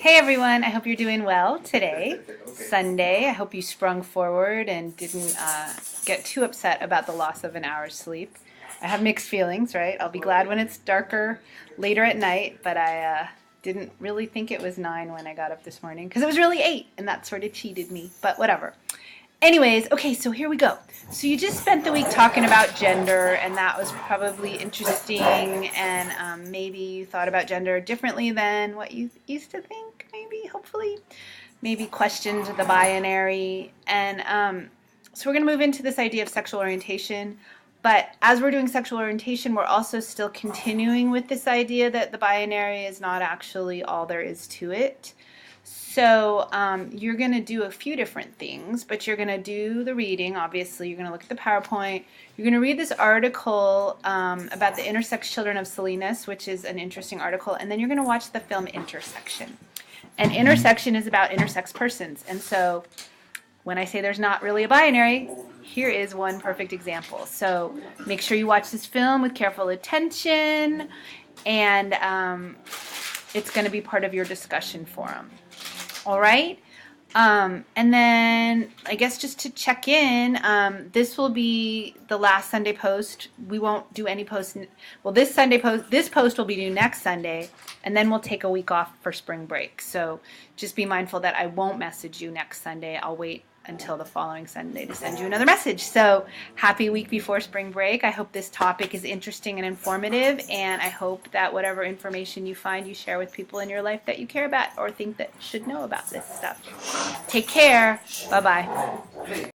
Hey everyone, I hope you're doing well today, Sunday. I hope you sprung forward and didn't get too upset about the loss of an hour's sleep. I have mixed feelings, right? I'll be glad when it's darker later at night, but I didn't really think it was 9 when I got up this morning because it was really 8, and that sort of cheated me, but whatever. Anyways, okay, so here we go. So you just spent the week talking about gender, and that was probably interesting, and maybe you thought about gender differently than what you used to think, maybe, hopefully. Maybe questioned the binary. And so we're going to move into this idea of sexual orientation. But as we're doing sexual orientation, we're also still continuing with this idea that the binary is not actually all there is to it. So you're going to do a few different things, but you're going to do the reading, obviously. You're going to look at the PowerPoint. You're going to read this article about the intersex children of Salinas, which is an interesting article, and then you're going to watch the film Intersection. And intersection is about intersex persons. And so when I say there's not really a binary, here is one perfect example. So make sure you watch this film with careful attention, and it's going to be part of your discussion forum. All right. And then I guess just to check in, this will be the last Sunday post. We won't do any posts. Well, this post will be due next Sunday, and then we'll take a week off for spring break. So just be mindful that I won't message you next Sunday. I'll wait until the following Sunday to send you another message. So happy week before spring break. I hope this topic is interesting and informative, and I hope that whatever information you find, you share with people in your life that you care about or think that should know about this stuff. Take care. Bye-bye.